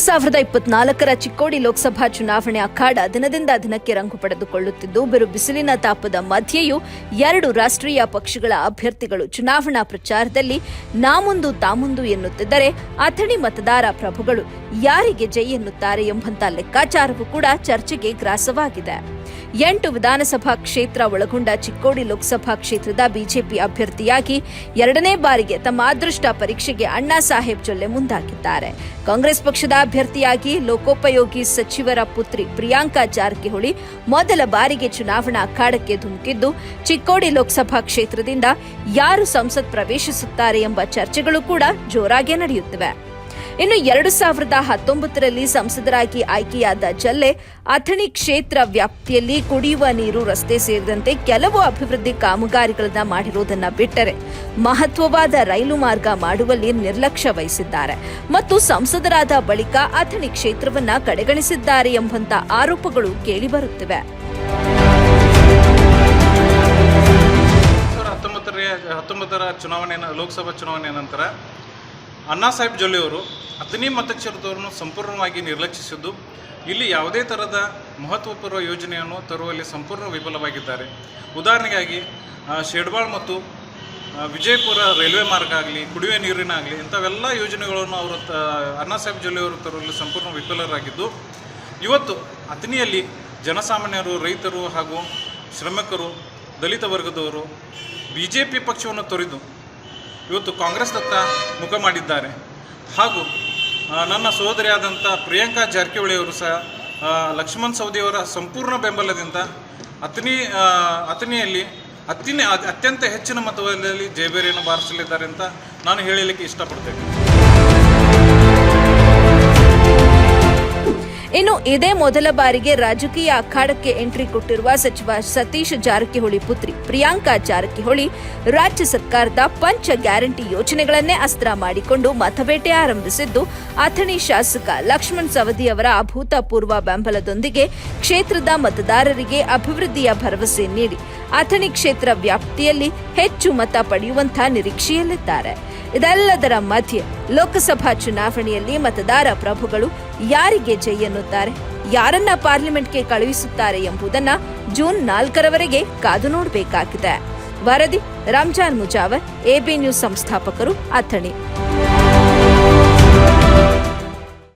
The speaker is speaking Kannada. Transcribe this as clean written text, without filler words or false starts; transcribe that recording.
2024ರ ಚಿಕ್ಕೋಡಿ ಲೋಕಸಭಾ ಚುನಾವಣೆ ಅಖಾಡ ದಿನದಿಂದ ದಿನಕ್ಕೆ ರಂಗು ಪಡೆದುಕೊಳ್ಳುತ್ತಿದ್ದು ಬಿರು ಬಿಸಿಲಿನ ತಾಪದ ಮಧ್ಯೆಯೂ ಎರಡು ರಾಷ್ಟ್ರೀಯ ಪಕ್ಷಗಳ ಅಭ್ಯರ್ಥಿಗಳು ಚುನಾವಣಾ ಪ್ರಚಾರದಲ್ಲಿ ನಾಮುಂದು ತಾಮುಂದು ಎನ್ನುತ್ತಿದ್ದರೆ ಅಥಣಿ ಮತದಾರ ಪ್ರಭುಗಳು ಯಾರಿಗೆ ಜೈ ಎನ್ನುತ್ತಾರೆ ಎಂಬಂತ ಲೆಕ್ಕಾಚಾರವೂ ಕೂಡ ಚರ್ಚೆಗೆ ಗ್ರಾಸವಾಗಿದೆ. 8 ವಿಧಾನಸಭಾ ಕ್ಷೇತ್ರ ಒಳಗೊಂಡ ಚಿಕ್ಕೋಡಿ ಲೋಕಸಭಾ ಕ್ಷೇತ್ರದ ಬಿಜೆಪಿ ಅಭ್ಯರ್ಥಿಯಾಗಿ ಎರಡನೇ ಬಾರಿಗೆ ತಮ್ಮ ಅದೃಷ್ಟ ಪರೀಕ್ಷೆಗೆ ಅಣ್ಣಾ ಸಾಹೇಬ್ ಜೊಲ್ಲೆ ಮುಂದಾಗಿದ್ದಾರೆ. ಕಾಂಗ್ರೆಸ್ ಪಕ್ಷದ ಅಭ್ಯರ್ಥಿಯಾಗಿ ಲೋಕೋಪಯೋಗಿ ಸಚಿವರ ಪುತ್ರಿ ಪ್ರಿಯಾಂಕಾ ಜಾರಕಿಹೊಳಿ ಮೊದಲ ಬಾರಿಗೆ ಚುನಾವಣಾ ಅಖಾಡಕ್ಕೆ ಧುಮುಕಿದ್ದು, ಚಿಕ್ಕೋಡಿ ಲೋಕಸಭಾ ಕ್ಷೇತ್ರದಿಂದ ಯಾರು ಸಂಸತ್ ಪ್ರವೇಶಿಸುತ್ತಾರೆ ಎಂಬ ಚರ್ಚೆಗಳು ಕೂಡ ಜೋರಾಗಿ ನಡೆಯುತ್ತಿವೆ. ಇನ್ನು 2019ರಲ್ಲಿ ಸಂಸದರಾಗಿ ಆಯ್ಕೆಯಾದ ಜೊಲ್ಲೆ ಅಥಣಿ ಕ್ಷೇತ್ರ ವ್ಯಾಪ್ತಿಯಲ್ಲಿ ಕುಡಿಯುವ ನೀರು, ರಸ್ತೆ ಸೇರಿದಂತೆ ಕೆಲವು ಅಭಿವೃದ್ಧಿ ಕಾಮಗಾರಿಗಳನ್ನು ಮಾಡಿರುವುದನ್ನು ಬಿಟ್ಟರೆ ಮಹತ್ವವಾದ ರೈಲು ಮಾರ್ಗ ಮಾಡುವಲ್ಲಿ ನಿರ್ಲಕ್ಷ್ಯ ವಹಿಸಿದ್ದಾರೆ ಮತ್ತು ಸಂಸದರಾದ ಬಳಿಕ ಅಥಣಿ ಕ್ಷೇತ್ರವನ್ನ ಕಡೆಗಣಿಸಿದ್ದಾರೆ ಎಂಬಂತ ಆರೋಪಗಳು ಕೇಳಿಬರುತ್ತಿವೆ. 2019ರ ಲೋಕಸಭಾ ಚುನಾವಣೆಯ ನಂತರ ಅಣ್ಣಾ ಸಾಹೇಬ್ ಜೊಲ್ಲೆ ಅವರು ಅಥಣಿ ಮತಕ್ಷೇತ್ರದವರನ್ನು ಸಂಪೂರ್ಣವಾಗಿ ನಿರ್ಲಕ್ಷಿಸಿದ್ದು, ಇಲ್ಲಿ ಯಾವುದೇ ಥರದ ಮಹತ್ವಪೂರ್ವ ಯೋಜನೆಯನ್ನು ತರುವಲ್ಲಿ ಸಂಪೂರ್ಣ ವಿಫಲವಾಗಿದ್ದಾರೆ. ಉದಾಹರಣೆಗಾಗಿ ಶೇಡ್ಬಾಳ್ ಮತ್ತು ವಿಜಯಪುರ ರೈಲ್ವೆ ಮಾರ್ಗ ಆಗಲಿ, ಕುಡಿಯುವ ನೀರಿನಾಗಲಿ, ಇಂಥವೆಲ್ಲ ಯೋಜನೆಗಳನ್ನು ಅವರು ಅಣ್ಣಾ ಸಾಹೇಬ್ ಜೊಲ್ಲೆ ಅವರು ತರುವಲ್ಲಿ ಸಂಪೂರ್ಣ ವಿಫಲರಾಗಿದ್ದು, ಇವತ್ತು ಅಥಣಿಯಲ್ಲಿ ಜನಸಾಮಾನ್ಯರು, ರೈತರು ಹಾಗೂ ಶ್ರಮಿಕರು, ದಲಿತ ವರ್ಗದವರು BJP ಪಕ್ಷವನ್ನು ತೊರೆದು ಇವತ್ತು ಕಾಂಗ್ರೆಸ್ನತ್ತ ಮುಖ ಮಾಡಿದ್ದಾರೆ. ಹಾಗೂ ನನ್ನ ಸಹೋದರಿಯಾದಂಥ ಪ್ರಿಯಾಂಕಾ ಜಾರಕಿಹೊಳಿಯವರು ಸಹ ಲಕ್ಷ್ಮಣ್ ಸವದಿಯವರ ಸಂಪೂರ್ಣ ಬೆಂಬಲದಿಂದ ಅಥಣಿಯಲ್ಲಿ ಅತ್ಯಂತ ಹೆಚ್ಚಿನ ಮತದಲ್ಲಿ ಜಯಬೇರಿಯನ್ನು ಬಾರಿಸಲಿದ್ದಾರೆ ಅಂತ ನಾನು ಹೇಳಲಿಕ್ಕೆ ಇಷ್ಟಪಡ್ತೇನೆ. ಇನ್ನು ಇದೇ ಮೊದಲ ಬಾರಿಗೆ ರಾಜಕೀಯ ಅಖಾಡಕ್ಕೆ ಎಂಟ್ರಿ ಕೊಟ್ಟಿರುವ ಸಚಿವ ಸತೀಶ್ ಜಾರಕಿಹೊಳಿ ಪುತ್ರಿ ಪ್ರಿಯಾಂಕಾ ಜಾರಕಿಹೊಳಿ ರಾಜ್ಯ ಸರ್ಕಾರದ ಪಂಚ ಗ್ಯಾರಂಟಿ ಯೋಜನೆಗಳನ್ನೇ ಅಸ್ತ್ರ ಮಾಡಿಕೊಂಡು ಮತಬೇಟೆ ಆರಂಭಿಸಿದ್ದು, ಅಥಣಿ ಶಾಸಕ ಲಕ್ಷ್ಮಣ್ ಸವದಿ ಅವರ ಅಭೂತಪೂರ್ವ ಬೆಂಬಲದೊಂದಿಗೆ ಕ್ಷೇತ್ರದ ಮತದಾರರಿಗೆ ಅಭಿವೃದ್ಧಿಯ ಭರವಸೆ ನೀಡಿ ಅಥಣಿ ಕ್ಷೇತ್ರ ವ್ಯಾಪ್ತಿಯಲ್ಲಿ ಹೆಚ್ಚು ಮತ ಪಡೆಯುವಂತಹ ನಿರೀಕ್ಷೆಯಲ್ಲಿದ್ದಾರೆ. ಇದೆಲ್ಲದರ ಮಧ್ಯೆ ಲೋಕಸಭಾ ಚುನಾವಣೆಯಲ್ಲಿ ಮತದಾರ ಪ್ರಭುಗಳು ಯಾರಿಗೆ ಜೈ ಎನ್ನುತ್ತಾರೆ, ಯಾರನ್ನ ಪಾರ್ಲಿಮೆಂಟ್ಗೆ ಕಳುಹಿಸುತ್ತಾರೆ ಎಂಬುದನ್ನು ಜೂನ್ 4ರವರೆಗೆ ಕಾದು ನೋಡಬೇಕಾಗಿದೆ. ವರದಿ ರಂಜಾನ್ ಮುಜಾವರ್, AB ನ್ಯೂಸ್ ಸಂಸ್ಥಾಪಕರು, ಅಥಣಿ.